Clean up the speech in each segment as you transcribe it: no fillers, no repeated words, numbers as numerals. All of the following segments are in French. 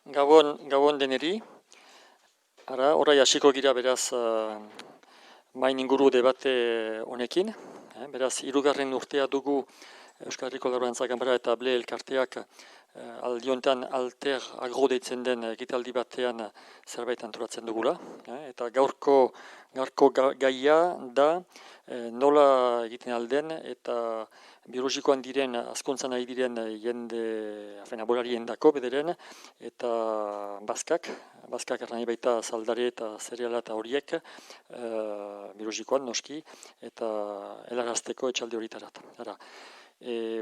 Gabon deneri. Orai hasiko gira beraz main inguru debate honekin. Beraz, hirugarren urtea dugu Euskal Herriko Laborantza Ganbara eta BLE elkarteak aldiontan alter agro deitzen den ekitaldi batean zerbait antolatzen dugula. Eta gaurko gaia da nola egiten alden eta biologikoan diren, azkontzan nahi diren jende, aborarien dako bederen, eta bazkak erran baita zaldare eta zereala eta horiek, biologikoan noski, eta helarazteko etxalde horitarat.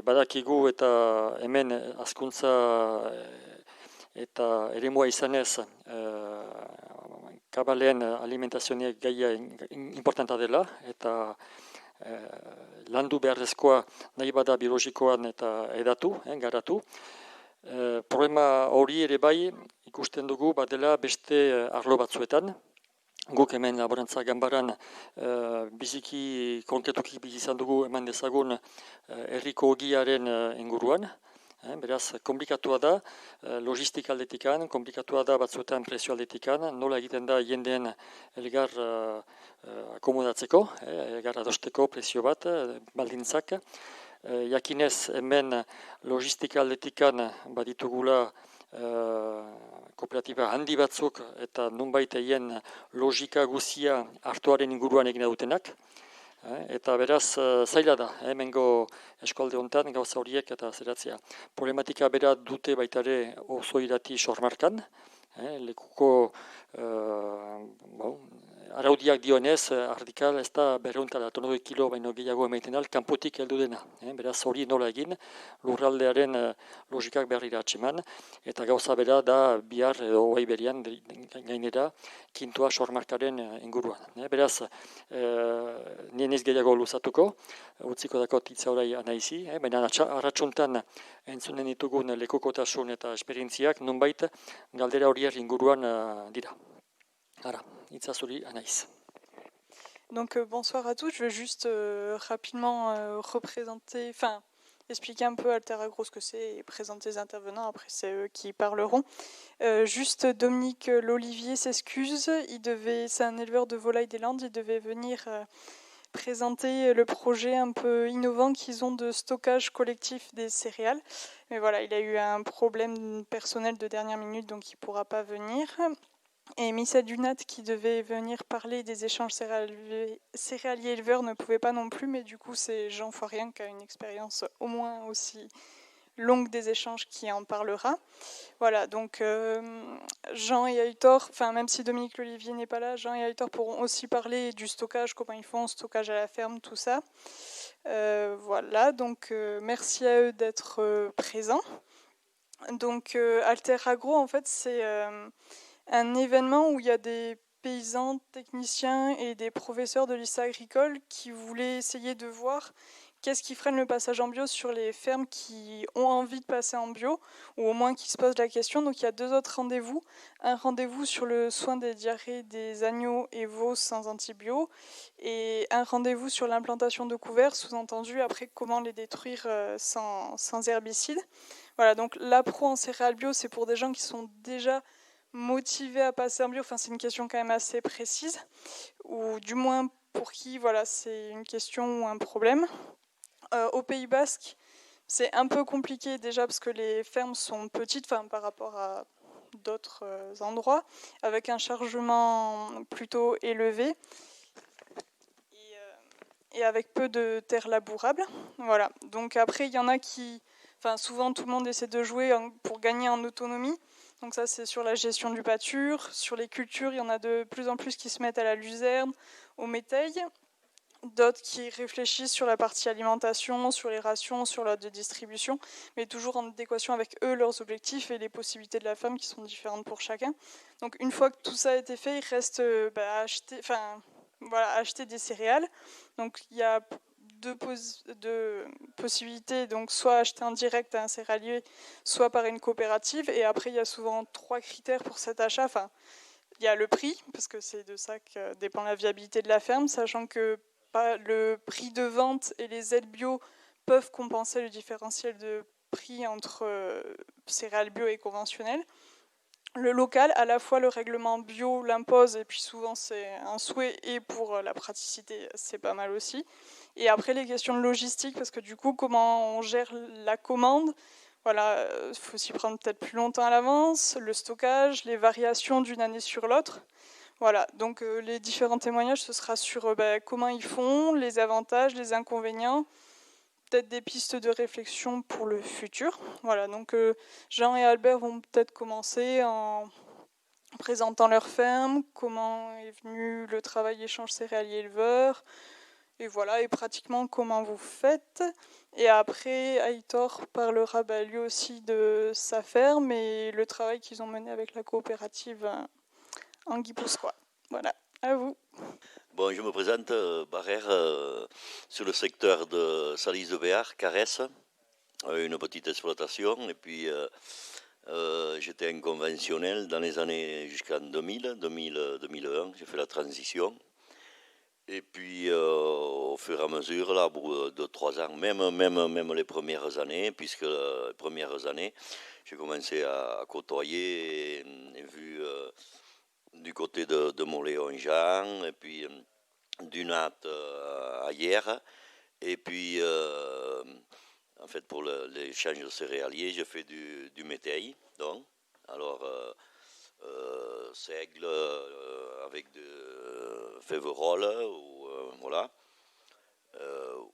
Badakigu eta hemen azkuntza eta eremua izanez, kabalean alimentazioak gaia importanta dela, eta landu beharrezkoa nahi bada biologikoan eta edatu, garatu. Problema hori ere bai ikusten dugu badela beste arlo batzuetan. Guk hemen Laborantza Ganbaran biziki konkretuki izan dugu eman dezagun herriko ogiaren inguruan. Beraz, komplikatua da, logistika aldetikan, komplikatua da batzuetan presio aldetikan, nola egiten da jendeen elgar akomodatzeko, elgar adosteko presio bat, baldintzak. Jakinez hemen logistika aldetikan baditugula kooperatiba handi batzuk eta nunbait egin logika guzia hartuaren inguruan egin dutenak. Eta beraz, zaila da, hemengo eskualde honetan gauza horiek eta zeratzea. Problematika bera dute baitare oso irati sormarkan, lekuko araudiak dionez, ardikal ez da berreuntan tonodoi kilo baino gehiago emaiten al, kanpotik heldu dena. Beraz hori nola egin, lurraldearen logikak berrira atseman, eta gauza bera da bihar edo oai berian gainera kintua sormarkaren inguruan. Beraz, nien ez gehiago luzatuko, utziko dako titza horai anaizi, baina arratsuntan entzunen ditugun lekukotasun eta esperientziak nunbait galdera horier inguruan dira. Itzazuri anaiz. Donc bonsoir à tous, je vais juste rapidement expliquer un peu Alter Agro ce que c'est et présenter les intervenants, après c'est eux qui parleront. Juste Dominique Lolivier s'excuse, c'est un éleveur de volailles des Landes, il devait venir présenter le projet un peu innovant qu'ils ont de stockage collectif des céréales. Mais voilà, il a eu un problème personnel de dernière minute, donc il ne pourra pas venir. Et Missa Dunat, qui devait venir parler des échanges céréaliers éleveurs, ne pouvait pas non plus, mais du coup c'est Jean Foirien qui a une expérience au moins aussi longue des échanges qui en parlera. Voilà, donc Jean et Aitor, même si Dominique Lolivier n'est pas là, Jean et Aitor pourront aussi parler du stockage, comment ils font, stockage à la ferme, tout ça. Voilà, donc merci à eux d'être présents. Donc Alter Agro, en fait, c'est un événement où il y a des paysans, techniciens et des professeurs de lycée agricole qui voulaient essayer de voir qu'est-ce qui freine le passage en bio sur les fermes qui ont envie de passer en bio, ou au moins qui se posent la question. Donc il y a deux autres rendez-vous. Un rendez-vous sur le soin des diarrhées des agneaux et veaux sans antibio, et un rendez-vous sur l'implantation de couverts, sous-entendu après comment les détruire sans herbicides. Voilà, donc l'appro en céréales bio, c'est pour des gens qui sont déjà motivés à passer en bio, c'est une question quand même assez précise, ou du moins pour qui c'est une question ou un problème. Au Pays Basque, c'est un peu compliqué déjà parce que les fermes sont petites par rapport à d'autres endroits, avec un chargement plutôt élevé et avec peu de terres labourables. Voilà. Donc après, il y en a qui... souvent, tout le monde essaie de jouer pour gagner en autonomie. Donc ça, c'est sur la gestion du pâture. Sur les cultures, il y en a de plus en plus qui se mettent à la luzerne, au métail. D'autres qui réfléchissent sur la partie alimentation, sur les rations, sur l'ordre de distribution, mais toujours en adéquation avec eux, leurs objectifs et les possibilités de la ferme qui sont différentes pour chacun. Donc une fois que tout ça a été fait, il reste acheter des céréales. Donc il y a deux possibilités, donc soit acheter en direct à un céréalier, soit par une coopérative. Et après, il y a souvent 3 critères pour cet achat. Il y a le prix, parce que c'est de ça que dépend la viabilité de la ferme, sachant que le prix de vente et les aides bio peuvent compenser le différentiel de prix entre céréales bio et conventionnelles. le local, à la fois le règlement bio l'impose, et puis souvent c'est un souhait, et pour la praticité, c'est pas mal aussi. Et après les questions de logistique, parce que du coup, comment on gère la commande, voilà, il faut s'y prendre peut-être plus longtemps à l'avance, le stockage, les variations d'une année sur l'autre. Voilà, donc les différents témoignages, ce sera sur comment ils font, les avantages, les inconvénients, peut-être des pistes de réflexion pour le futur. Voilà, donc Jean et Albert vont peut-être commencer en présentant leur ferme, comment est venu le travail échange céréalier-éleveur, et voilà, et pratiquement comment vous faites. Et après, Aitor parlera lui aussi de sa ferme et le travail qu'ils ont mené avec la coopérative Anguille-Poussois. Voilà, à vous. Bon, je me présente, Barrère, sur le secteur de Salis de Béar, Caresse, une petite exploitation, et puis j'étais un conventionnel dans les années jusqu'en 2001, j'ai fait la transition. Et puis au fur et à mesure, là, au bout de 3 ans, même les premières années, puisque les premières années, j'ai commencé à côtoyer et vu du côté de Montléon-Jean, et puis du Nat à hier. Et puis, en fait, pour l'échange de céréaliers, je fais du métail, donc. Alors, seigle avec de féveroles, ou voilà,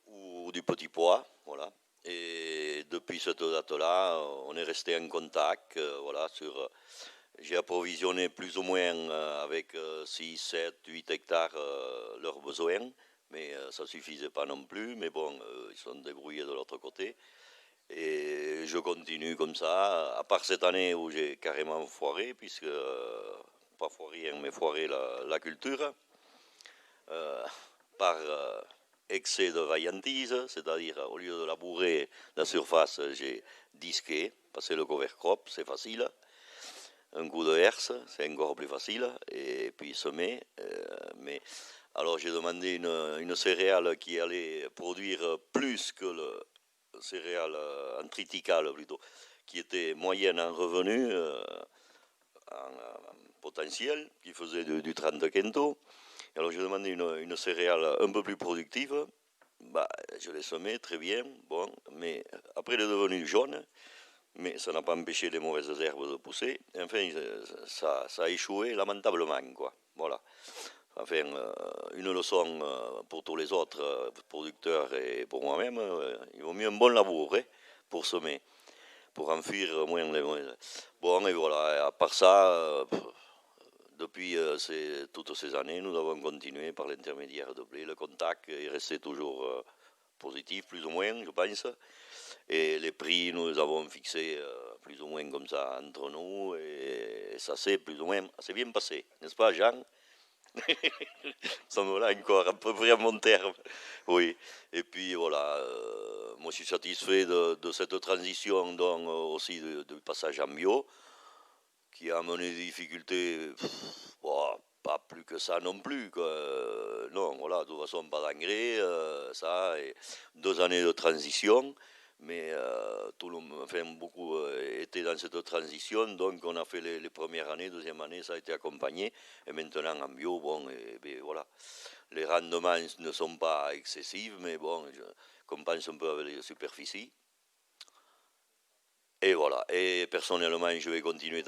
ou du petit pois, voilà. Et depuis cette date-là, on est resté en contact, voilà, j'ai approvisionné plus ou moins avec 6, 7, 8 hectares leurs besoins, mais ça ne suffisait pas non plus, mais bon, ils sont débrouillés de l'autre côté. Et je continue comme ça, à part cette année où j'ai carrément foiré, puisque, pas foiré, mais foiré la culture, euh, par excès de vaillantise, c'est-à-dire au lieu de labourer la surface, j'ai disqué, passé le cover crop, c'est facile. Un coup de herse, c'est encore plus facile, et puis semer. Mais alors j'ai demandé une céréale qui allait produire plus que le céréale en triticale plutôt, qui était moyenne en revenu, en potentiel, qui faisait du 30 quintaux. Alors j'ai demandé une céréale un peu plus productive. Bah, je l'ai semée très bien, bon, mais après elle est devenue jaune, mais ça n'a pas empêché les mauvaises herbes de pousser. Enfin, ça a échoué lamentablement, quoi. Voilà. Enfin, une leçon pour tous les autres producteurs et pour moi-même. Il vaut mieux un bon labour pour semer, pour en fuir moins les mauvaises. Bon, et voilà. Et à part ça, depuis toutes ces années, nous avons continué par l'intermédiaire de blé. Le contact est resté toujours positif, plus ou moins, je pense. Et les prix, nous les avons fixés plus ou moins comme ça entre nous. Et ça s'est plus ou moins assez bien passé, n'est-ce pas, Jean? Sommes là encore à peu près à mon terme. Oui. Et puis voilà, moi je suis satisfait de cette transition, donc aussi du passage en bio, qui a amené des difficultés, bon, pas plus que ça non plus, quoi. Non, voilà, de toute façon, pas d'engrais, ça, et 2 années de transition, mais tout le monde, enfin, beaucoup étaient dans cette transition, donc on a fait les premières années, deuxième année, ça a été accompagné, et maintenant en bio, bon, et voilà, les rendements ne sont pas excessifs, mais bon, je compense un peu avec les superficies. Et voilà, et personnellement, je vais continuer.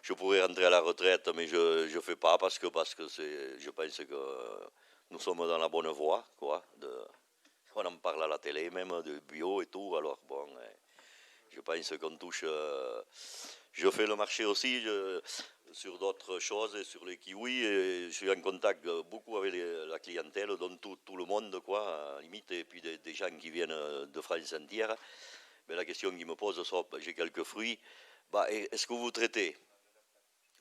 Je pourrais rentrer à la retraite, mais je ne fais pas parce que je pense que nous sommes dans la bonne voie, quoi. On en parle à la télé même, de bio et tout, alors bon, je pense qu'on touche. Je fais le marché aussi sur d'autres choses, et sur les kiwis, et je suis en contact beaucoup avec la clientèle, dont tout le monde, quoi, à limite, et puis des gens qui viennent de France entière. Mais la question qu'ils me posent, j'ai quelques fruits, bah, est-ce que vous traitez?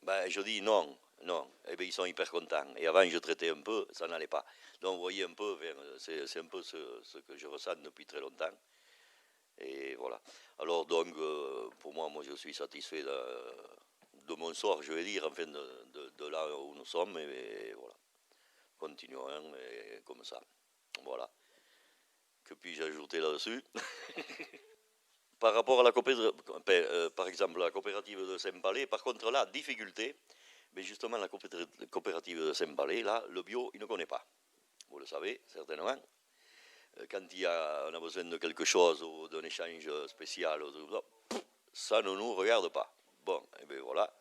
Bah, je dis non, non. Eh bien, ils sont hyper contents. Et avant, je traitais un peu, ça n'allait pas. Donc, vous voyez un peu, c'est un peu ce que je ressens depuis très longtemps. Et voilà. Alors, donc, pour moi, je suis satisfait de mon sort, je vais dire, enfin, de là où nous sommes. Et voilà. Continuons comme ça. Voilà. Que puis-je ajouter là-dessus? par rapport à la par exemple, la coopérative de Saint-Palais, par contre, là, difficulté, mais justement, la coopérative de Saint-Palais, là, le bio, il ne connaît pas. Vous le savez, certainement. Quand on a besoin de quelque chose ou d'un échange spécial, ça ne nous regarde pas. Bon, et bien voilà.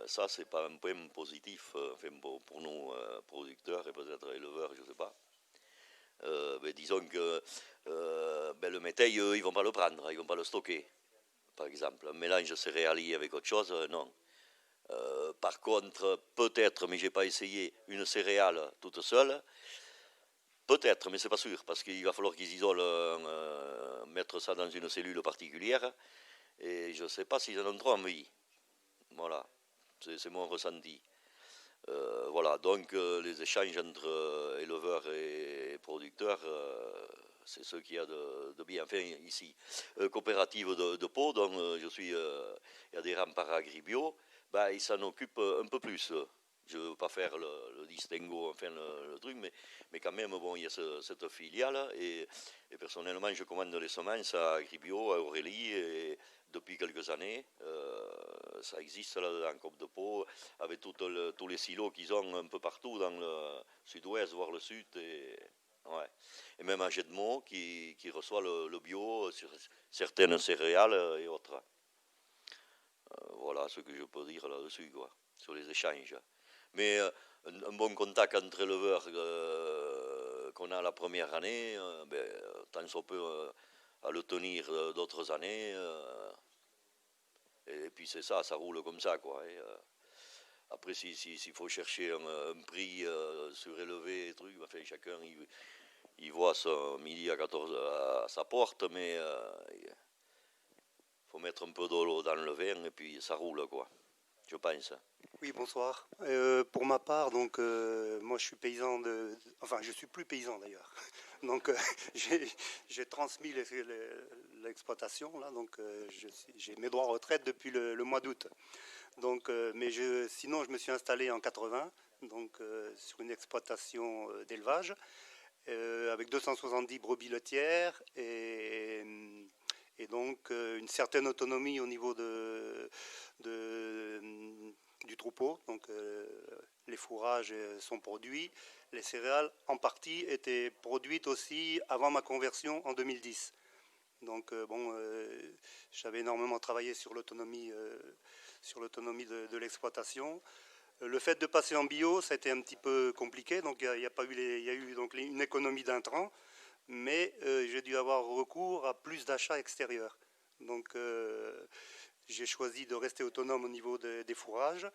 Ça, c'est pas un point positif enfin, pour nous producteurs et peut-être éleveurs, je ne sais pas. Mais disons que le métail, eux, ils ne vont pas le prendre, ils ne vont pas le stocker, par exemple. Un mélange céréalier avec autre chose, non. Par contre, peut-être, mais je n'ai pas essayé, une céréale toute seule, peut-être, mais c'est pas sûr, parce qu'il va falloir qu'ils isolent, mettre ça dans une cellule particulière, et je ne sais pas s'ils en ont trop envie. Voilà, c'est mon ressenti. Voilà, donc les échanges entre éleveurs et producteurs, c'est ce qu'il y a de bien. Enfin, ici, coopérative de Pau, dont je suis adhérent par Agribio, bah, ils s'en occupent un peu plus. Je ne veux pas faire le distinguo, enfin le truc, mais quand même, bon, il y a cette filiale et personnellement, je commande les semences à Agribio, à Aurélie, et depuis quelques années, ça existe là en Côte de Pau, avec tous les silos qu'ils ont un peu partout dans le sud-ouest, voire le sud, ouais. Et même à Gedmont qui reçoit le bio sur certaines céréales et autres. Voilà ce que je peux dire là-dessus, quoi, sur les échanges. Mais un bon contact entre éleveurs qu'on a la première année, tant soit peu à le tenir d'autres années. Et puis c'est ça roule comme ça, quoi. Et, après, s'il faut chercher un prix surélevé et trucs, enfin, chacun il voit son midi à 14 à sa porte, mais il faut mettre un peu d'eau dans le vin et puis ça roule, quoi. Je pense. Oui, bonsoir. Pour ma part, donc, moi je suis paysan enfin je suis plus paysan d'ailleurs. Donc j'ai transmis l'exploitation là, donc j'ai mes droits à retraite depuis le mois d'août. Donc, mais sinon je me suis installé en 80, donc sur une exploitation d'élevage avec 270 brebis laitières et donc une certaine autonomie au niveau du troupeau. Donc les fourrages sont produits, les céréales en partie étaient produites aussi avant ma conversion en 2010. Donc j'avais énormément travaillé sur l'autonomie de l'exploitation. Le fait de passer en bio, ça a été un petit peu compliqué. Donc il y a eu donc une économie d'intrants, mais j'ai dû avoir recours à plus d'achats extérieurs. Donc j'ai choisi de rester autonome au niveau des fourrages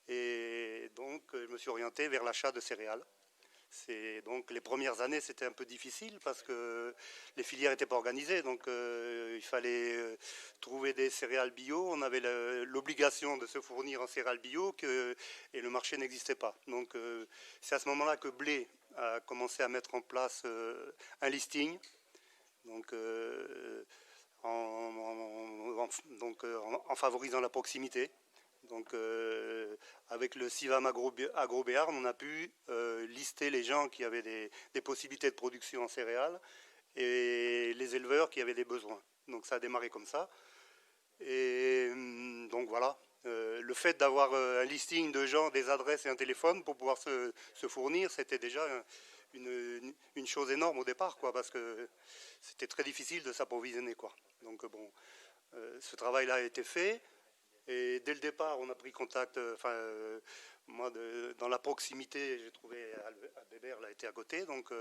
et donc je me suis orienté vers l'achat de céréales. Donc les premières années c'était un peu difficile parce que les filières n'étaient pas organisées, donc il fallait trouver des céréales bio. On avait l'obligation de se fournir en céréales bio et le marché n'existait pas. Donc c'est à ce moment-là que Blé a commencé à mettre en place un listing. Donc en favorisant la proximité. Donc avec le CIVAM AgroBéarn, on a pu lister les gens qui avaient des possibilités de production en céréales et les éleveurs qui avaient des besoins. Donc ça a démarré comme ça. Et donc voilà, le fait d'avoir un listing de gens, des adresses et un téléphone pour pouvoir se fournir, c'était déjà une chose énorme au départ, quoi, parce que c'était très difficile de s'approvisionner, quoi. Donc bon, ce travail-là a été fait. Et dès le départ, on a pris contact. Moi, dans la proximité, j'ai trouvé Albébert, là, était à côté, donc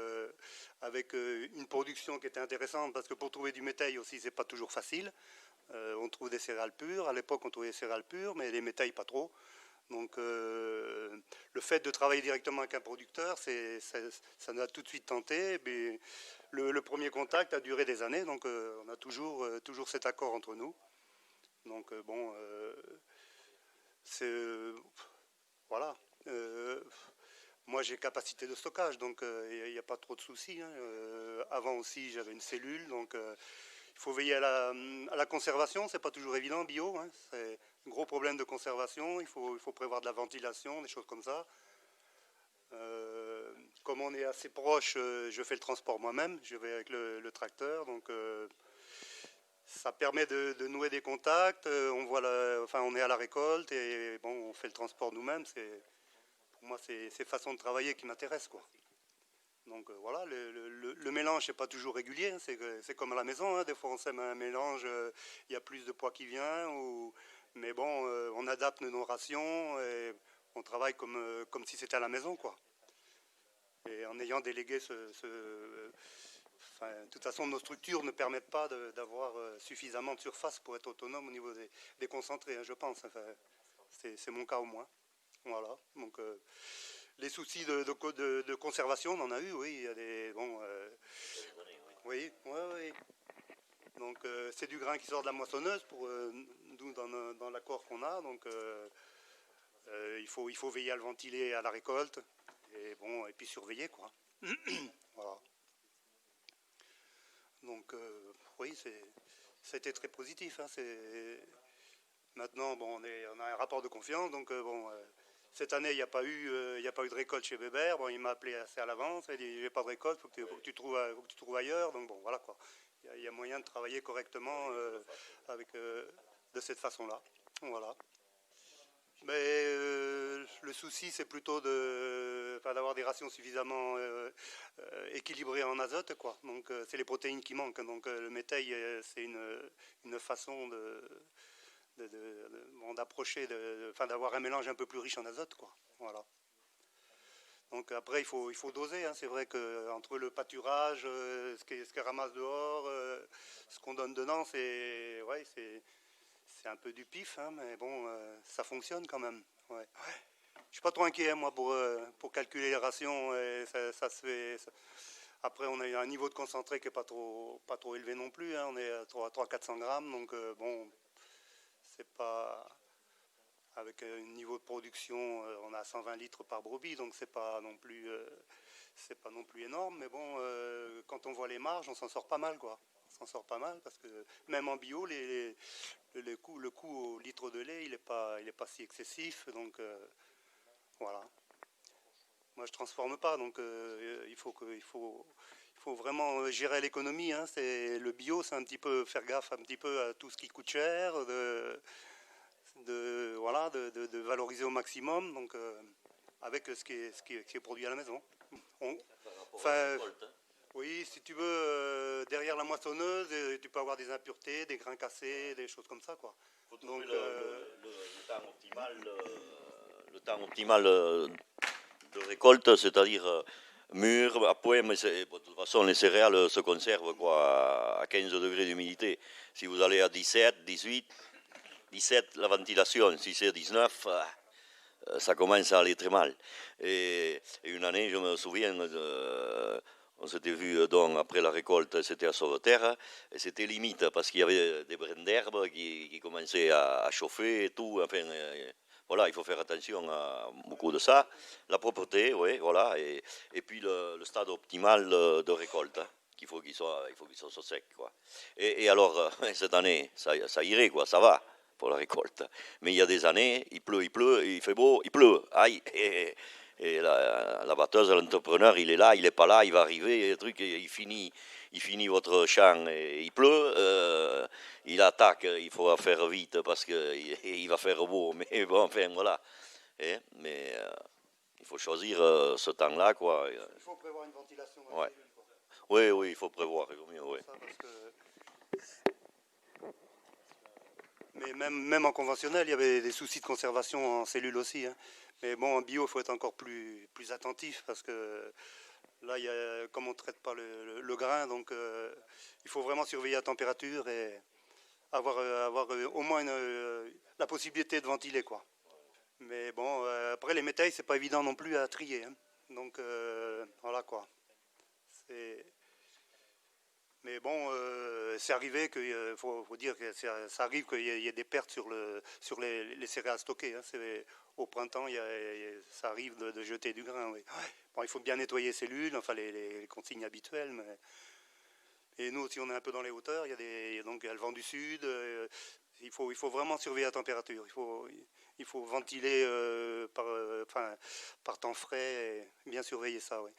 avec une production qui était intéressante, parce que pour trouver du métail aussi, c'est pas toujours facile. On trouve des céréales pures. À l'époque, on trouvait des céréales pures, mais les métails pas trop. Donc, le fait de travailler directement avec un producteur, ça nous a tout de suite tenté. Mais le premier contact a duré des années, donc on a toujours cet accord entre nous. Donc bon, voilà. Moi j'ai capacité de stockage, donc il n'y a pas trop de soucis. Hein. Avant aussi j'avais une cellule, donc il faut veiller à la conservation. C'est pas toujours évident bio. Hein. C'est un gros problème de conservation. Il faut prévoir de la ventilation, des choses comme ça. Comme on est assez proche, je fais le transport moi-même. Je vais avec le tracteur, donc ça permet de nouer des contacts. On voit on est à la récolte et bon, on fait le transport nous-mêmes. Pour moi, c'est ces façons de travailler qui m'intéressent, quoi. Donc voilà, le mélange n'est pas toujours régulier, hein, c'est comme à la maison, hein, des fois on sème un mélange, il y a plus de poids qui vient, mais bon, on adapte nos rations et on travaille comme si c'était à la maison, quoi. Et en ayant délégué de toute façon, nos structures ne permettent pas d'avoir suffisamment de surface pour être autonome au niveau des concentrés, hein, je pense. Enfin, c'est mon cas au moins. Voilà, donc... les soucis de conservation, on en a eu, oui. Il y a des. Bon. Oui, oui, oui. Donc, c'est du grain qui sort de la moissonneuse, nous, dans l'accord qu'on a. Donc, il faut veiller à le ventiler à la récolte. Et, bon, et puis surveiller, quoi. Voilà. Donc, oui, c'était très positif. Hein, maintenant, bon, on a un rapport de confiance. Donc, bon. Cette année, il n'y a pas eu de récolte chez Weber. Bon, il m'a appelé assez à l'avance. Il dit, j'ai pas de récolte, faut que tu trouves ailleurs. Donc bon, voilà quoi. Il y a moyen de travailler correctement de cette façon-là. Voilà. Mais le souci, c'est plutôt d'avoir des rations suffisamment équilibrées en azote, quoi. Donc c'est les protéines qui manquent. Donc le métail, c'est une façon d'approcher, d'avoir un mélange un peu plus riche en azote, quoi. Voilà. Donc après, il faut doser. Hein. C'est vrai qu'entre le pâturage, ce qu'elle ramasse dehors, ce qu'on donne dedans, c'est un peu du pif, hein, mais bon, ça fonctionne quand même. Ouais. Je suis pas trop inquiet, moi, pour calculer les rations. Et ça se fait. Après, on a un niveau de concentré qui n'est pas trop élevé non plus. Hein. On est à 300-400 grammes, donc bon. C'est pas avec un niveau de production, on a 120 litres par brebis, donc c'est pas non plus énorme, mais bon, quand on voit les marges, on s'en sort pas mal, quoi. On s'en sort pas mal parce que même en bio, le coût au litre de lait, il est pas si excessif, donc voilà. Moi, je transforme pas, donc il faut vraiment gérer l'économie. Hein. Le bio, c'est un petit peu faire gaffe un petit peu à tout ce qui coûte cher, de valoriser au maximum, donc avec ce qui est produit à la maison. Oui, si tu veux, derrière la moissonneuse, tu peux avoir des impuretés, des grains cassés, des choses comme ça, quoi. Faut trouver le temps optimal de récolte, c'est-à-dire mûr, à point, mais de toute façon les céréales se conservent quoi, à 15 degrés d'humidité. Si vous allez à 17, 18, 17, la ventilation, si c'est 19, ça commence à aller très mal. Et une année, je me souviens, on s'était vu donc après la récolte, c'était à Sauveterre, et c'était limite parce qu'il y avait des brins d'herbe qui commençaient à chauffer et tout. Enfin, voilà, il faut faire attention à beaucoup de ça. La propreté, oui, voilà, et puis le stade optimal de récolte. Hein, il faut qu'il soit sec, quoi. Et alors, cette année, ça irait, quoi, ça va pour la récolte. Mais il y a des années, il pleut, il fait beau, il pleut. Aïe, et la batteuse, l'entrepreneur, il est là, il n'est pas là, il va arriver, il finit votre champ, et il pleut, il attaque, il faut faire vite parce qu'il va faire beau. Mais bon, enfin, voilà. Mais il faut choisir ce temps-là, quoi. Il faut prévoir une ventilation dans ouais. les cellules, quoi. Oui, il faut prévoir, il vaut mieux, oui. Mais même en conventionnel, il y avait des soucis de conservation en cellules aussi. Hein. Mais bon, en bio, il faut être encore plus attentif parce que là, comme on ne traite pas le grain, donc il faut vraiment surveiller la température et avoir au moins la possibilité de ventiler, quoi. Mais bon, après, les métailles, c'est pas évident non plus à trier. Hein. Donc voilà, quoi. Mais bon, c'est arrivé qu'il faut dire que ça arrive qu'il y ait des pertes sur les céréales stockées. Hein. Au printemps, ça arrive de jeter du grain. Oui. Bon, il faut bien nettoyer les cellules, enfin les consignes habituelles. Et nous aussi, on est un peu dans les hauteurs. Donc, il y a le vent du sud. Il faut vraiment surveiller la température. Il faut ventiler par temps frais et bien surveiller ça. Oui.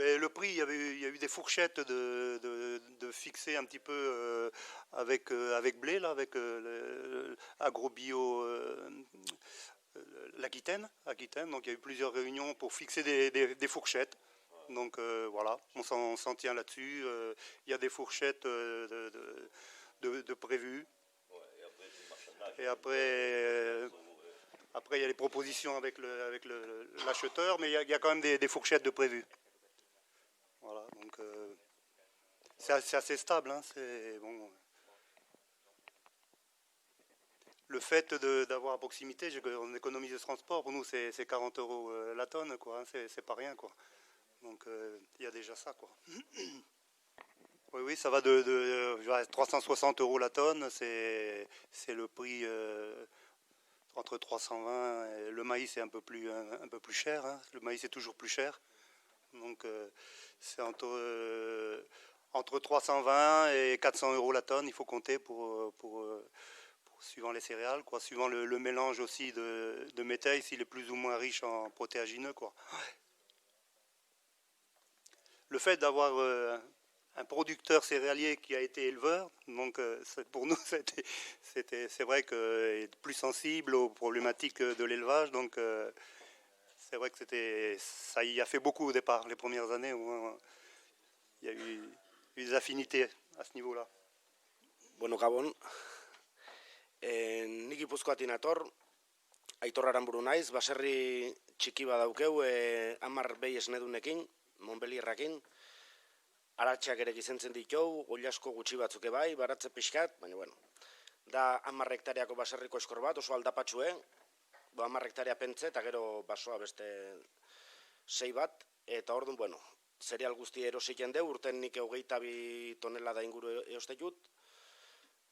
Le prix, il y a eu des fourchettes de fixer un petit peu avec blé, là, avec AgroBio l'Aquitaine. Donc il y a eu plusieurs réunions pour fixer des fourchettes. Donc voilà, on s'en tient là-dessus. Il y a des fourchettes de prévues. Et après, il y a les propositions avec l'acheteur, mais il y a quand même des fourchettes de prévues. Voilà, donc c'est assez stable. Hein, bon. Le fait d'avoir à proximité, on économise le transport, pour nous c'est 40 € la tonne, quoi. Hein, c'est pas rien, quoi. Donc il y a déjà ça, quoi. Oui, ça va de 360 € la tonne, c'est le prix entre 320 et le maïs est un peu plus cher. Hein. Le maïs est toujours plus cher. Donc c'est entre 320 et 400 € la tonne, il faut compter pour suivant les céréales, quoi, suivant le mélange aussi de métail, s'il est plus ou moins riche en protéagineux, quoi. Le fait d'avoir un producteur céréalier qui a été éleveur, donc pour nous c'est vrai qu'il est plus sensible aux problématiques de l'élevage, donc c'est vrai que ça y a fait beaucoup au départ, les premières années où il y a eu des affinités à ce niveau-là. Bueno, Gabon, nik Gipuzkoatik nator, Aitor Aranburu naiz, baserri txiki bat daukeu, 10 behi esnedunekin, Montbelierrakin, aratxak ere gizentzen ditou, oilasko gutxi batzuk bai, baratze pixkat, baina bueno, da 10 hektareako baserriko eskor bat, oso aldapatxue, 10 hektarea pentze, eta gero basoa beste 6 bat, eta orduan, bueno, zereal guzti erosiken deu, urten nik 22 tonelada inguru eoste jut,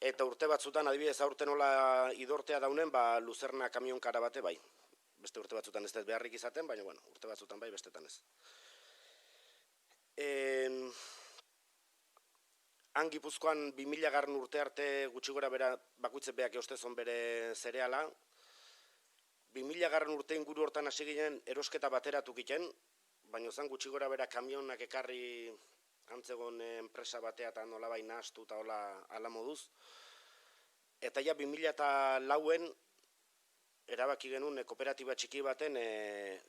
eta urte batzutan, adibidez, aurten nola idortea daunen, luzerna kamionkara bate bai. Beste urte batzutan ez dut beharrik izaten, baina bueno, urte batzutan bai, bestetan ez. Han Gipuzkoan 2000 garren urte arte gutxi gora bera bakuitze beak eustezon bere zereala. 2000 garren urte inguru hortan hasi ginen erosketa bateratuk iten, baina zan gutxi gora bera kamionak ekarri antzegon enpresa batea eta nola bai nahastu eta ala moduz. Eta ja 2004en erabaki genuen kooperatiba txiki baten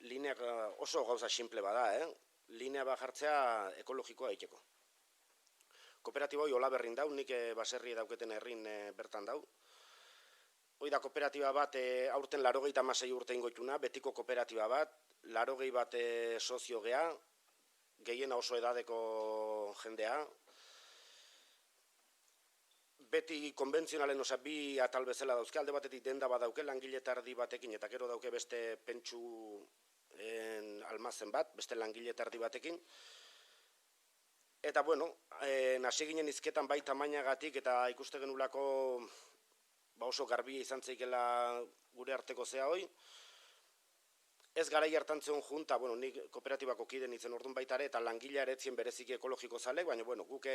lineak oso gauza simple bada, linea bat jartzea ekologikoa egiteko. Kooperatiba hori hola berrin dau, nik baserri dauketen herrin bertan dau. Hoi da kooperatiba bat aurten 86 urte ingotuna, betiko kooperatiba bat, 80 bat sozio gea, gehiena oso edadeko jendea. Beti konbentzionalen osa bi atal bezala dauzke, alde batetik denda bat dauke, langile tardi batekin, eta gero dauke beste pentsu almazen bat, beste langile tardi batekin. Eta bueno, hasi ginen izketan bai tamainagatik eta ikuste genulako oso garbia izan zeikela gure arteko zea hoi. Ez garai hartan zeon junta, bueno, nik kooperatibako kide nintzen orduan baita ere, eta langilea ere etzien bereziki ekologiko zalek, baina bueno, guk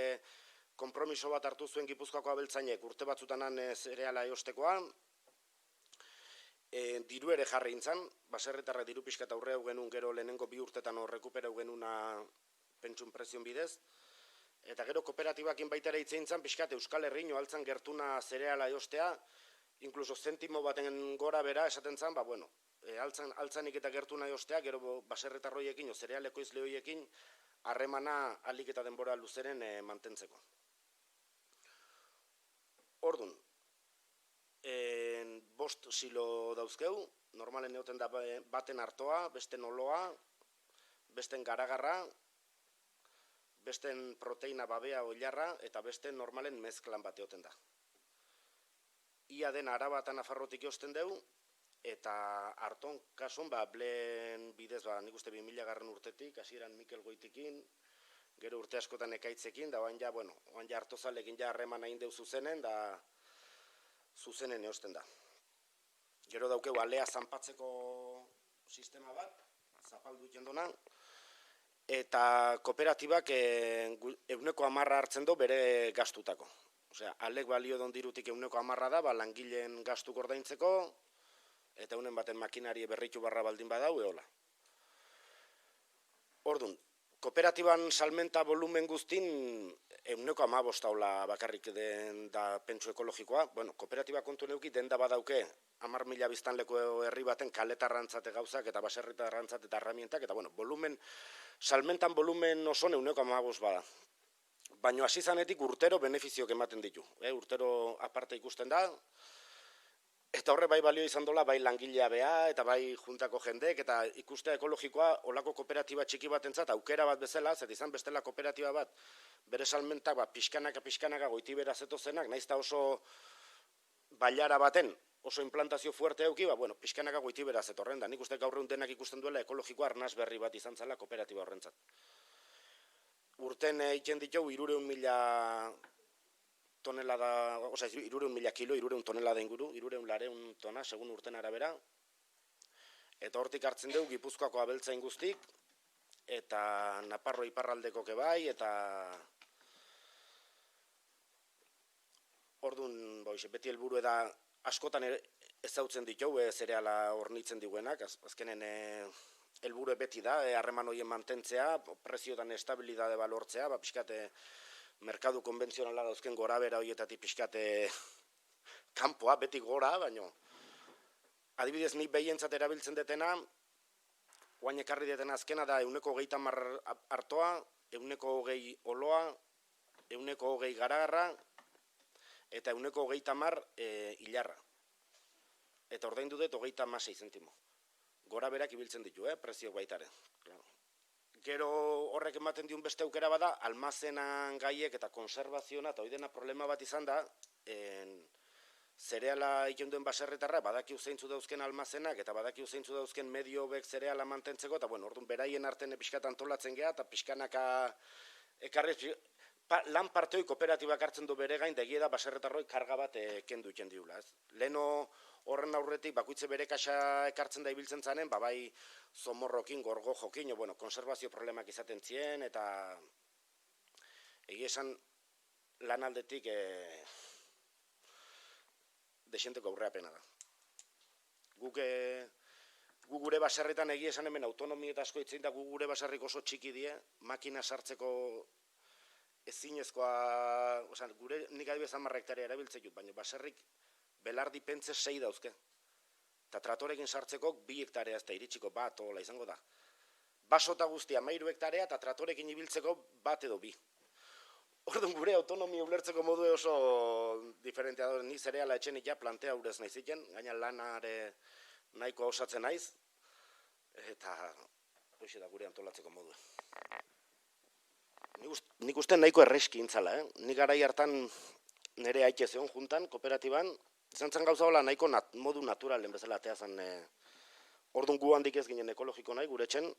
konpromiso bat hartu zuen Gipuzkoako abeltzainek urte batzutanan zereala eostekoa, diru ere jarri intzan, baserritarrak diru pixka eta aurreu genuen gero lehenengo 2 urtetan horrekuperau genuna pentsun prezion bidez, eta gero kooperatibakin baita ere itzein zan pixkat Euskal Herrin altzan gertuna zereala eostea, inkluso zentimo baten gora bera esaten zan, bueno, altzanik eta gertuna eostea, gero baserritarroiekin o zerealeko izleoiekin harremana alik eta denbora luzeren mantentzeko. Ordun, 5 silo dauzkeu, normalen egoten da baten artoa, besten oloa, besten garagarra, besten proteina babea oilarra, eta besten normalen mezklan bat egoten da. Ia den Araba eta Nafarrotik eosten deu, eta harton kasun, blen bidez, nik uste 2000 garren urtetik, hasieran Mikel Goitikin, gero urte askotan ekaitzekin, da oan ja hartozalekin ja harreman hain deu zuzenen, da zuzenen eosten da. Gero daukeu alea zanpatzeko sistema bat, zapaldu ikendona, eta kooperatibak 110 hartzen du bere gastutako. Osea, alek balio don dirutik 110 da, langileen gastu ordaintzeko, eta unen baten makinari berritu barra baldin badau, eola. Orduan, Kooperatiban salmenta volumen guztin, 15 taula bakarrik den da pentsu ekologikoa. Bueno, kooperatiba kontu neuki denda badauke 10.000 biztanleko herri baten kaletarrantzate gauzak eta baserritarrantzate eta herramientak, eta bueno, salmentan volumen oso 15 bada. Baina hasi zanetik urtero benefiziok ematen ditu. Urtero aparte ikusten da, eta horre bai balio izan dola, bai langilea bea, eta bai juntako jendek, eta ikustea ekologikoa olako kooperatiba txiki batentzat aukera bat bezala, zer izan bestela kooperatiba bat, bere salmentak pixkanaka goitibera zetozenak, naiz eta oso bailara baten, oso implantazio fuerte euki, bueno, pixkanaka goitibera zetorren da. Nik uste gaur egun denak ikusten duela ekologikoa arnaz berri bat izan zela kooperatiba horrentzat. Urten egiten ditugu 300.000 tonelada, oza, 300.000 kilo, 300 tonelada inguru, 300 tona, segun urten arabera. Eta hortik hartzen dugu Gipuzkoako abeltzain guztik, eta Naparro iparraldeko kebai, eta orduan, beti helburu da askotan ezautzen ditugu, zereala hornitzen diguenak, azkenen helburu beti da, harreman horien mantentzea, preziotan estabilidade balortzea, pixkate merkadu konbentzionala dauzken gora bera horietatik pixkate kanpoa, beti gora, baino. Adibidez, nik behientzat erabiltzen detena, oain ekarri detena azkena da 120 hartoa, 120 oloa, 120 garagarra, eta 130 hilarra. Eta ordaindu dut 36 zentimo. Gora berak ibiltzen ditu, prezio baitare. Gero horrek ematen diun beste aukera bada, almazenan gaiek eta konservaziona, eta hori dena problema bat izan da, zereala egin duen baserritarra, badakiu zeintzu dauzken almazenak, eta badakiu zeintzu dauzken medio bek zereala mantentzeko, eta bueno, orduan beraien arten pixkat antolatzen geha, eta pixkanaka ekarri, lan partoi kooperatibak hartzen du bere gain, egia da baserritarroi karga bat kendu iten diula. Leno horren aurretik bakoitze bere kaxa ekartzen da ibiltzen zanen, bai zomorrokin, gorgo jokin, konservazio problemak izaten zien, eta egia esan lan aldetik desenteko aurreapena da. Guk gure baserritan egia esan hemen autonomia eta asko itzein da, gure baserrik oso txiki die, makina sartzeko ezinezkoa, nik adibidez 10 hektarea erabiltzen dut, baina baserrik belardi pentze 6 dauzke. Eta tratorekin sartzeko 2 hektarea ez da iritsiko bat ola izango da. Basota guztia 13 hektarea eta tratorekin ibiltzeko bat edo 2. Orduan gure autonomia ulertzeko modu oso diferentea da. Ni zereala etxenik ja plantea urez nahi ziken, gaina lanare nahiko osatzen naiz, eta hoxe da gure antolatzeko modu. Nik uste nahiko erreski intzala, Nik garai hartan nire haitxe zeon juntan, kooperatiban, izan zen gauza hola nahiko modu naturalen bezala atea zen. Orduan gu handik ez ginen ekologiko nahi, gure etxen,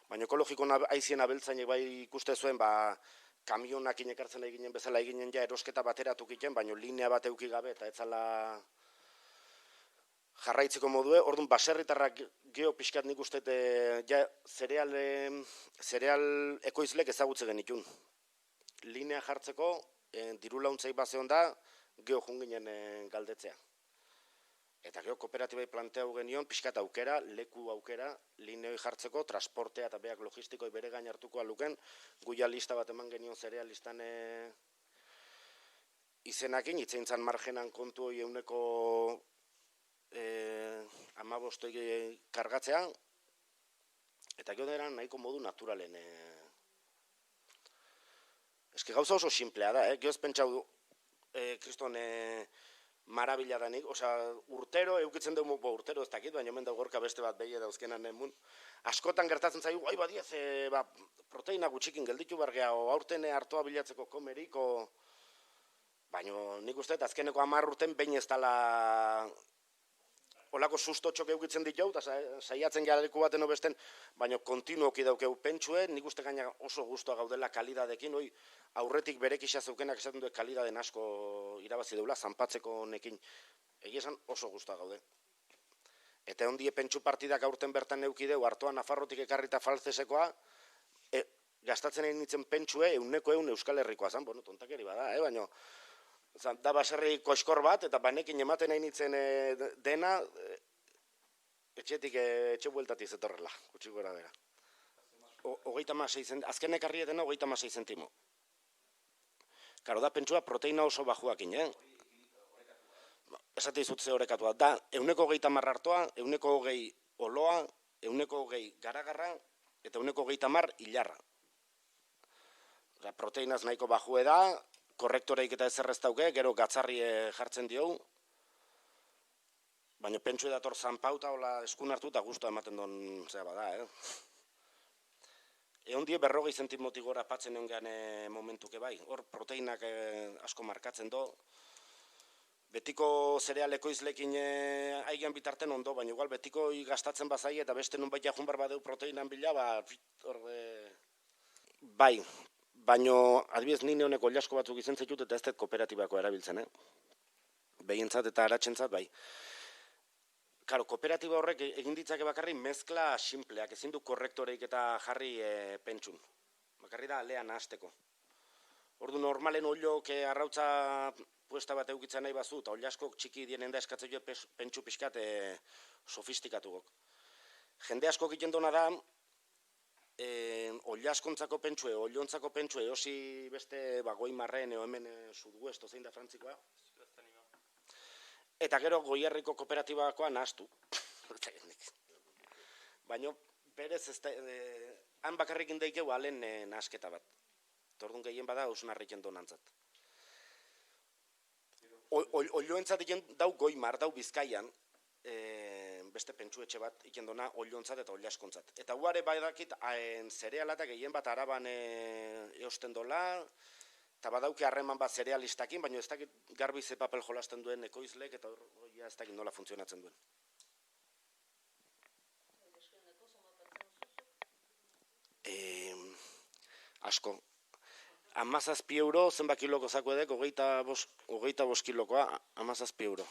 baina ekologiko aizien abeltzainek bai ikuste zuen, kamionak inekartzen eginen bezala eginen ja erosketa bateratuk iten, baina linea bat euki gabe eta etzala jarraitzeko modue. Orduan baserritarrak geho pixkat nik uste zereal ekoizlek ezagutze genitun. Linea jartzeko, diru launtzai bazeon da, geho junginen galdetzea. Eta geho kooperatibai planteau genion, pixkat aukera, leku aukera, lineoi jartzeko, transportea eta beak logistikoi bere gain hartuko aluken, guia lista bat eman genion zereal listan izenakin, itzeintzan margenan kontu hori euneko 15 kargatzea, eta gero dira nahiko modu naturalen. Eski gauza oso simplea da, gero ez pentsau, kriston marabila danik, urtero, eukitzen dugu, urtero ez dakit, baina hemen da gorka beste bat behie dauzkenan emun. Askotan gertatzen zaigu, badiez, proteina gutxikin gelditu bargea, aurten hartoa bilatzeko komerik, baina nik uste, azkeneko 10 urten behin ez dala olako sustotxok eukitzen ditu, eta saiatzen gehaleko baten obesten, baina kontinuoki daukeu pentsue, nik uste gaina oso guztua gaudela kalidadekin, aurretik berek isa zeukenak esaten duen kalidaden asko irabazi deula, zanpatzeko honekin, egia esan oso guztua gaude. Eta ondie pentsu partidak aurten bertan eukideu, hartoa Nafarrotik ekarrita falzesekoa, gastatzen egin nintzen pentsue, 100 Euskal Herrikoa zan, tontakeri bada, baina da baserri koskor bat, eta banekin ematen nahi nintzen dena, etxetik etxe bueltatik zetorrela, gutxi gora bera. azken ekarrietena 36 zentimo. Karo, da pentsua proteina oso bajuakin, Esate izut ze horrekatua. Da, 130 hartoa, 120 oloa, 120 garagarra, eta 130 hilarra. Proteinaz nahiko bajue da, korrektoreik eta ezerrez dauke, gero gatzarri jartzen diogu, baina pentsu edator zanpauta hola eskun hartu eta guztua ematen don zea bada, Egon die 40 zentimotik gora patzen egon momentuke bai, hor proteinak asko markatzen do, betiko zerealeko izlekin aigean bitarten ondo, baina igual betiko gastatzen bazai eta beste nun baita junbar badeu proteinan bila, bai, baina adibidez nire honeko oliasko batzuk izen zaitut eta ez dut kooperatibako erabiltzen, behientzat eta aratsentzat bai. Karo, kooperatiba horrek egin ditzake bakarri mezkla simpleak, ezin du korrektoreik eta jarri pentsun. Bakarri da alean hasteko. Ordu normalen oilok arrautza puesta bat eukitzen nahi bazu, eta oliaskok txiki dienen da eskatzen jo pentsu pixkat sofistikatugok. Jende asko egiten dona da, oliaskontzako pentsue, oliontzako pentsue, osi beste goi marren, hemen suduesto zein da frantzikoa, eta gero Goierriko kooperatibakoa nahastu. Baina berez, han bakarrikin daikeu alen nahasketa bat. Tordun gehien bada ausnarriken donantzat. Olioentzat iken dau Goimar, dau Bizkaian, beste pentsuetxe bat iken dona oliontzat eta oliaskontzat. Eta huare badakit zerealatak gehien bat araban eosten dola, eta badauke harreman bat zerealistakin, baina ez dakit garbi ze papel jolasten duen ekoizlek, eta hori ez dakit nola funtzionatzen duen. Asko. 17 euro zenbat kiloko zako edek, 25 kilokoa, 17 euro.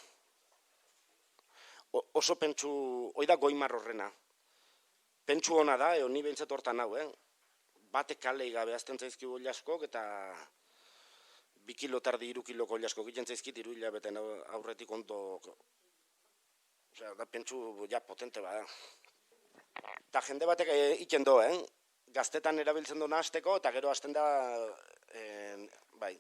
Oso pentsu, hoi da Goimar horrena. Pentsu hona da, ni behintzat hortan hau, Batek kalei gabe azten zaizki oliaskok, eta 2 kilo tardi 3 kiloko oliaskok egiten zaizkit 3 hilabeten aurretik ondo. Osea, da pentsu ja potente bada. Eta jende batek iken do, Gaztetan erabiltzen duna hasteko, eta gero hasten da, bai.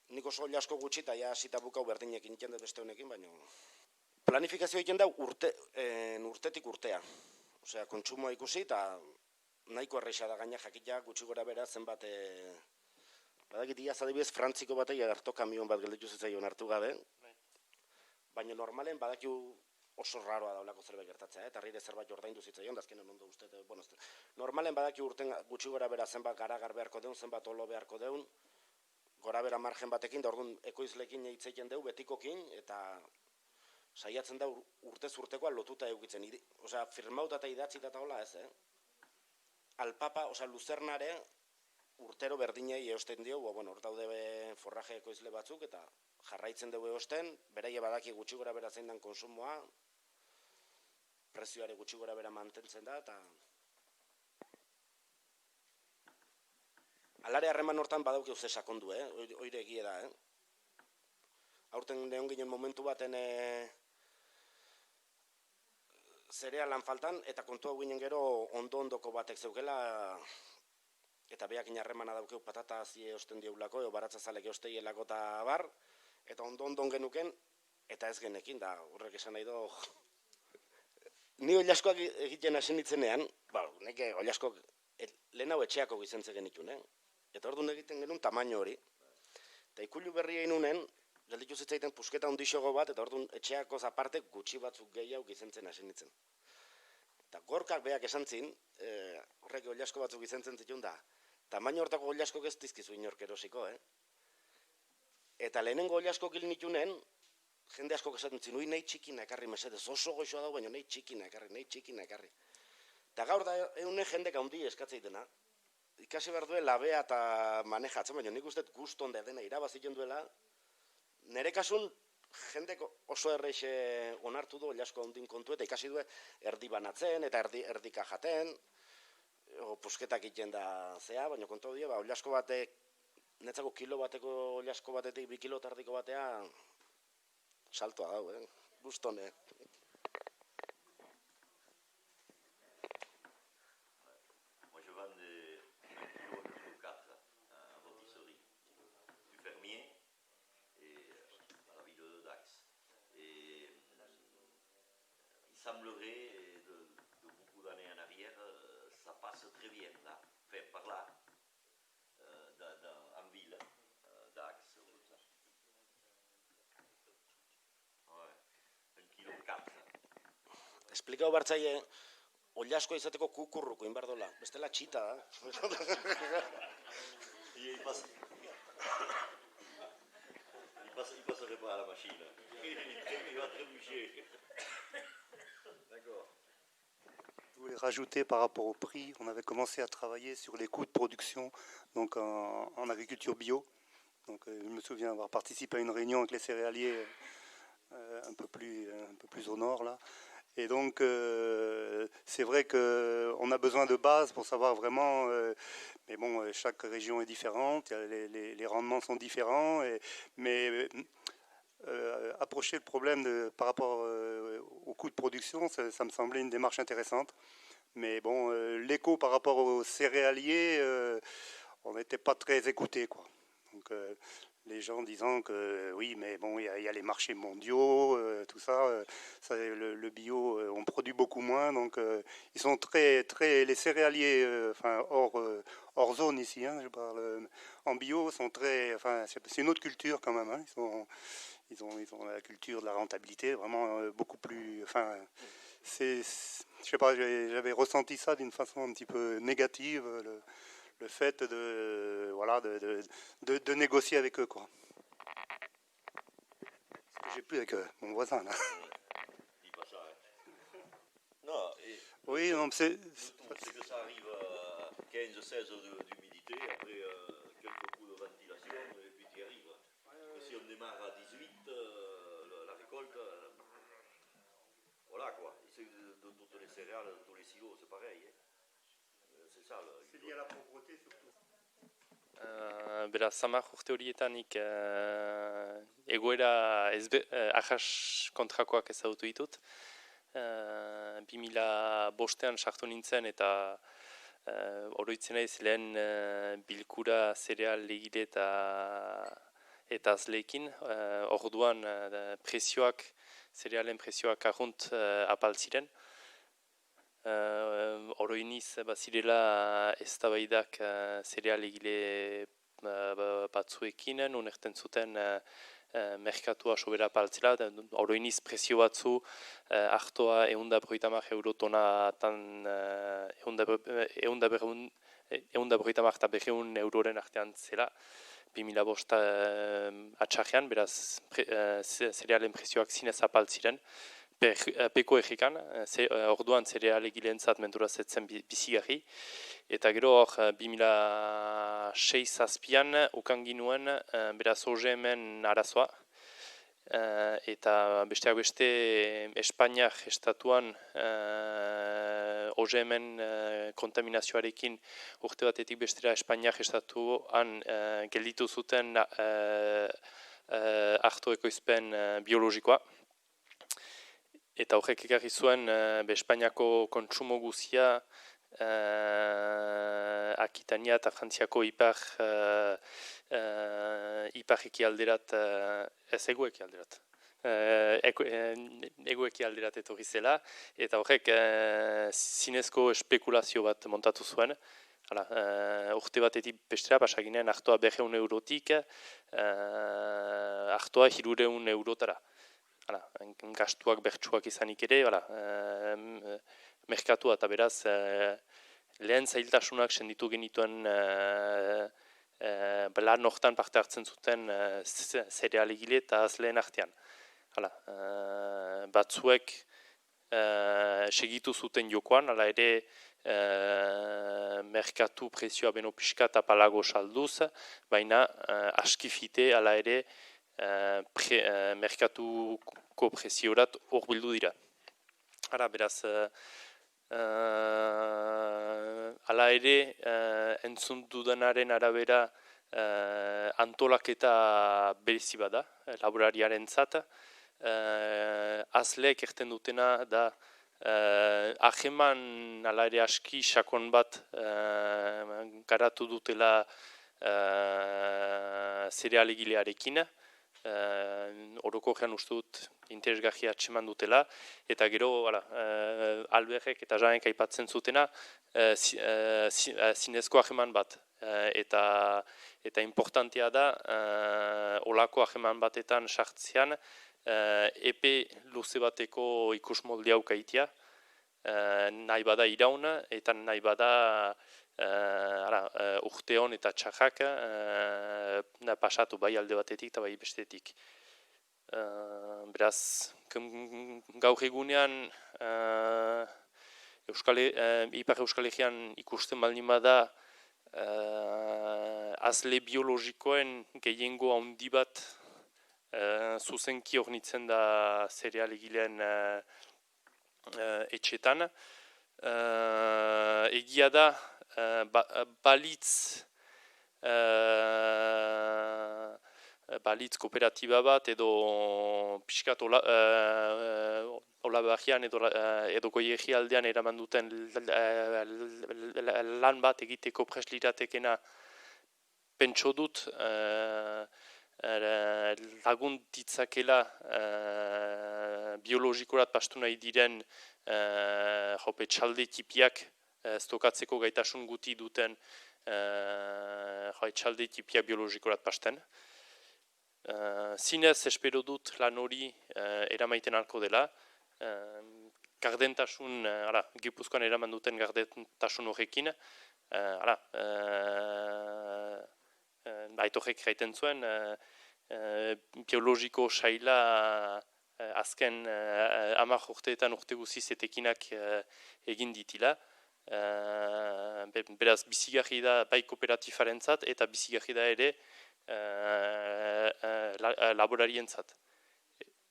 Nik oso oliasko gutxi, eta ja hasita bukau berdinekin iken dut beste honekin, baina... Planifikazioa iken da urtetik urtea. Osea, kontsumoa ikusi, eta nahiko erreixa da gaina jakitea gutxi gora bera zenbat... Badakit iaz adibidez frantziko batei harto kamion bat gelditu zitzaion hartu gabe, baina normalen badakiu oso raroa daulako zerbait gertatzea, eta harrire zerbait ordaindu zitzaion, da azkenen ondo uste, normalen badaki urten gutxi gora bera zenbat garagar beharko deun, zenbat olo beharko deun, gora bera margen batekin, da orduan ekoizlekin eitzeiten deu, betikokin, eta saiatzen da urtez urtekoa lotuta eukitzen. Osea, firmauta eta idatzita eta hola ez, Alpapa, osea, luzernare urtero berdinei eosten dio, hor daude forraje ekoizle batzuk, eta jarraitzen dugu eosten, beraie badaki gutxi gora bera zein dan konsumoa, prezioare gutxi gora bera mantentzen da, eta... Alare harreman hortan badauke uze sakondu, oire egie da, Aurten neon ginen momentu baten zerealan faltan, eta kontu hau ginen gero ondo-ondoko batek zeukela, eta behakin harremana daukeu patata hazi eosten diaulako, baratza zalek eosteielako eta bar, eta ondo-ondon genuken, eta ez genekin, da horrek esan nahi do... Ni oliaskoak egiten hasi nitzenean, neke oliaskok lehen hau etxeako gizentze genitun, eta orduan egiten genuen tamaino hori. Eta ikulu berria inunen, gelditu zitzaiten pusketa ondixogo bat, eta orduan etxeako zaparte gutxi batzuk gehiago gizentzen hasi nitzen. Eta gorkak beak esan zin, horrek oliasko batzuk gizentzen zituen da, tamaino hortako oliaskok ez dizkizu inork erosiko, Eta lehenengo oliaskok hil nitunen, jende asko esaten zin, nahi txikina ekarri mesedez, oso goxoa dago, baina nahi txikina ekarri. Eta gaur da eunen jendek handi eskatzeitena, ikasi behar duen labea eta manejatzen, baina nik uste guzton da dena irabaziken duela, nire kasun jendek oso erreixe onartu du oliasko handin kontu, eta ikasi duen erdi banatzen, eta erdika jaten, pusketak iten da zea, baina kontu dira, oliasko batek, netzako kilo bateko oliasko batetik 2 kilo tardiko batea saltoa dau, gustone. esplikau bartzaile, ollasko izateko kukurruko inbardola, bestela txita da. Il passerait pas à la machine. Il va trébucher. D'accord. Je voulais rajouter par rapport au prix, on avait commencé à travailler sur les coûts de production donc en agriculture bio. Donc, je me souviens avoir participé à une réunion avec les céréaliers un peu plus au nord là. Et donc c'est vrai qu'on a besoin de bases pour savoir vraiment, mais bon, chaque région est différente, les rendements sont différents, mais approcher le problème par rapport au coût de production, ça me semblait une démarche intéressante. Mais bon, l'écho par rapport aux céréaliers, on n'était pas très écoutés, quoi. Donc les gens disant que oui, mais bon, il y a les marchés mondiaux, tout ça, le bio, on produit beaucoup moins, donc ils sont les céréaliers, enfin hors zone ici, hein, je parle en bio, sont très, enfin c'est une autre culture quand même, hein, ils ont la culture de la rentabilité, vraiment beaucoup plus, enfin je sais pas, j'avais ressenti ça d'une façon un petit peu négative. Le fait de négocier avec eux, quoi. Ce que j'ai plus avec mon voisin, là. Dis pas ça, hein. Non, et Oui, non, c'est que ça arrive à 15-16 d'humidité, après quelques coups de ventilation, et puis tu y arrives. Mais si on démarre à 18, la récolte, voilà quoi. De toutes les céréales, de tous les silos, c'est pareil. Hein. C'est ça. C'est lié à la pauvreté surtout. Beraz, 10 urte horietanik egoera ahas kontrakoak ezagutu ditut. 2005an sartu nintzen eta oroitzen naiz lehen bilkura zereal legile eta azleekin. Orduan zerealen prezioak arrunt apaltziren. Oroiniz bazirela eztabaidak zerealegile batzuekin, non erten zuten merkatua sobera paltzela, oroiniz prezio batzu artoa 150 eurotonatan 150 eta 200 euroren artean zela, 2005 atxarrean, beraz zerealen prezioak zinez apaltziren. Peko egikan, orduan zerealegilentzat menturazetzen bizigarri. Eta gero hor 2006-zazpian ukan ginuen beraz OGM-en arazoa. Eta besteak beste Espainiak estatuan OGM-en kontaminazioarekin urte batetik bestera Espainiak estatuan gelditu zuten arto ekoizpen biologikoa. Eta horrek ekarri zuen Espainiako kontsumo guzia Akitania eta Frantziako ipar ekialderat, ez egoekialderat, egoekialderat etorri zela, eta horrek zinezko espekulazio bat montatu zuen. Urte batetik bestera pasaginen artoa 200 eurotik, artoa 300 eurotara. Gastuak bertsuak izanik ere, merkatua eta beraz lehen zailtasunak senditu genituen lan hortan parte hartzen zuten zerealegile eta azleen artean. Batzuek segitu zuten jokoan, hala ere merkatu prezioa beno pixka eta palago salduz, baina askifite hala ere merkatuko preziorat hor bildu dira. Beraz, hala ere, entzun dudanaren arabera antolaketa berezi bada, laborariaren zat. Azleek erten dutena da aheman hala ere aski sakon bat garatu dutela zerealegilearekin. Orokorrean uste dut interesgarria atseman dutela, eta gero Alberrek eta Janek aipatzen zutena zinezko aheman bat. Eta importantea da, olako aheman batetan sartzean, epe luze bateko ikusmolde haukaitia, nahi bada iraun, eta nahi bada urte hon eta txarrak pasatu bai alde batetik eta bai bestetik. Beraz, gaur egunean Ipar Euskal Herrian ikusten baldin bada azle biologikoen gehiengo handi bat zuzenki hornitzen da zereal egileen etxetan. Egia da, balitz kooperatiba bat edo pixkat Olaberrian edo Goierri aldean eraman duten lan bat egiteko prest liratekena pentso dut lagun ditzakela biologikorat pastu nahi diren txalde tipiak stokatzeko gaitasun guti duten txalde tipiak biologikorat pasten. Zinez espero dut lan hori eramaiten alko dela. Gardentasun, Gipuzkoan eraman duten gardentasun horrekin, aitorrek gaiten zuen, biologiko saila azken 10 urteetan urte guziz etekinak egin ditila. Beraz, bizigarri da bai kooperatifarentzat eta bizigarri da ere laborarientzat.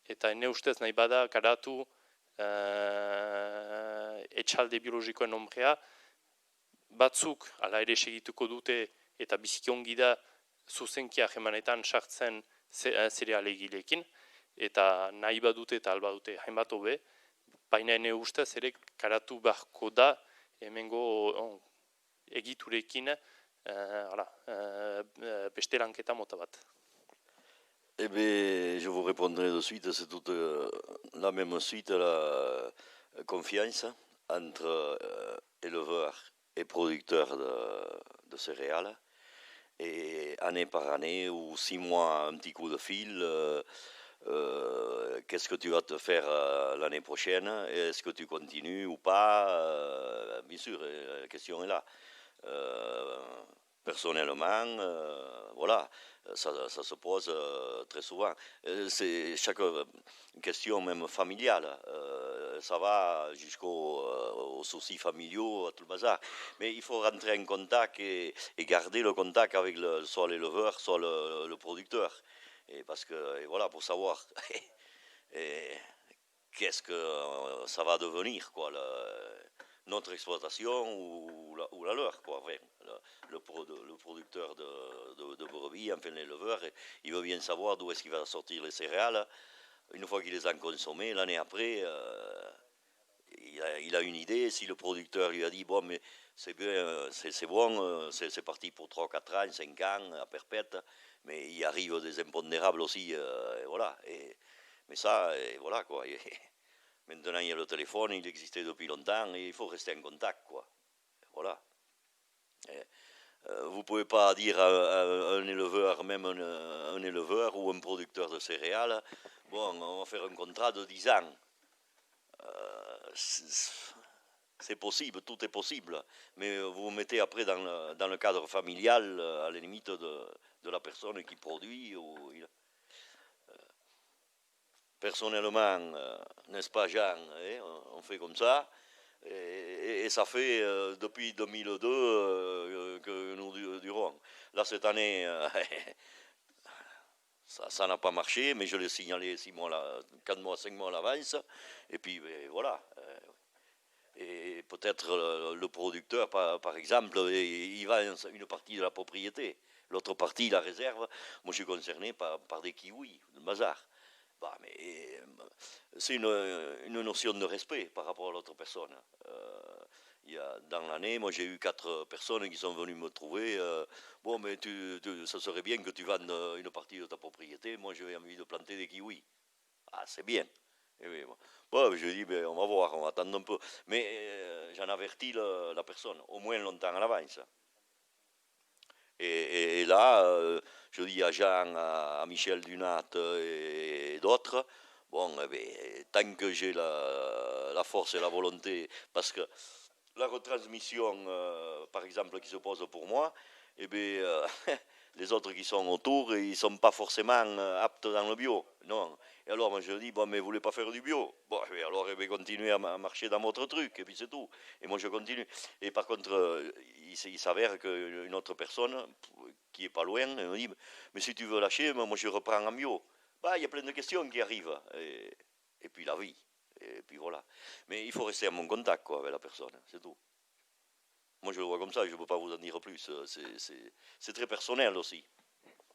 Eta ene ustez nahi bada garatu etxalde biologikoen nombrea, batzuk ala ere segituko dute eta biziki ongi da zuzenki ahemanetan sartzen zereal egileekin, eta nahi badute eta alba dute hainbat hobe, baina ene ustez ere garatu beharko da hemengo egiturekin beste lanketa mota bat. Eh bien, je vous répondrai de suite, c'est toute la même suite, la confiance entre éleveurs et producteurs de céréales. Et année par année, ou 6 mois, un petit coup de fil, qu'est-ce que tu vas te faire l'année prochaine? Est-ce que tu continues ou pas? Bien sûr, la question est là. Personnellement, voilà, ça se pose très souvent. C'est chaque question même familiale, ça va jusqu'aux soucis familiaux, à tout le bazar. Mais il faut rentrer en contact et garder le contact avec soit l'éleveur, soit le producteur. Et parce que, et voilà, pour savoir qu'est-ce que ça va devenir, quoi, notre exploitation ou la leur, quoi. Enfin, le producteur de brebis, enfin l'éleveur, il veut bien savoir d'où est-ce qu'il va sortir les céréales. Une fois qu'il les a consommées, l'année après, il a une idée. Si le producteur lui a dit, bon, mais c'est bien, c'est bon, c'est parti pour 3, 4 ans, 5 ans, à perpète, mais il arrive des impondérables aussi, et voilà. Mais ça, et voilà, quoi. Maintenant, il y a le téléphone, il existait depuis longtemps et il faut rester en contact, quoi. Voilà. Vous ne pouvez pas dire à un éleveur, même un éleveur ou un producteur de céréales, bon, on va faire un contrat de 10 ans. C'est possible, tout est possible. Mais vous vous mettez après dans le cadre familial, à la limite de la personne qui produit. Personnellement, n'est-ce pas Jean, on fait comme ça, et ça fait depuis 2002 que nous durons. Là, cette année, ça n'a pas marché, mais je l'ai signalé 6 mois, 4 mois, 5 mois à l'avance, et puis voilà. Et peut-être le producteur, par exemple, il va une partie de la propriété, l'autre partie, la réserve. Moi, je suis concerné par des kiwis, le bazar. Bah, mais c'est une notion de respect par rapport à l'autre personne. Dans l'année, moi j'ai eu 4 personnes qui sont venues me trouver. Bon, mais ça serait bien que tu vendes une partie de ta propriété. Moi j'ai envie de planter des kiwis. Ah, c'est bien. Et oui, bon, je dis, ben, on va voir, on va attendre un peu. Mais j'en avertis la personne, au moins longtemps à l'avance. Et là, je dis à Jean, à Michel Dunat et d'autres, Bon, eh bien, tant que j'ai la force et la volonté, parce que la retransmission, par exemple, qui se pose pour moi, eh bien, les autres qui sont autour, ils ne sont pas forcément aptes dans le bio. Non. Et alors, moi, je dis, bon, mais vous ne voulez pas faire du bio? Bon, et alors, eh bien, continuez à marcher dans votre truc, et puis c'est tout. Et moi, je continue. Et par contre, il s'avère qu'une autre personne, qui est pas loin, elle me dit, mais si tu veux lâcher, moi, je reprends en bio. Bah, il y a plein de questions qui arrivent. Et puis la vie. Et puis voilà. Mais il faut rester en mon contact, quoi, avec la personne, c'est tout. Moi, je le vois comme ça, je ne peux pas vous en dire plus. C'est très personnel aussi.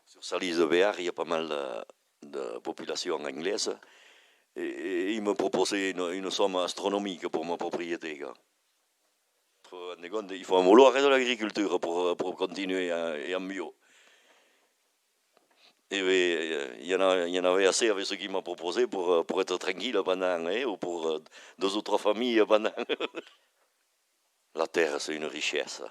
Sur Salis de Béar, il y a pas mal de population anglaise. Et ils me proposaient une somme astronomique pour ma propriété. Il faut vouloir de l'agriculture pour continuer en bio. Et il y en avait assez avec ce qu'il m'a proposé pour être tranquille pendant, ou pour 2 ou 3 familles pendant. La terre, c'est une richesse.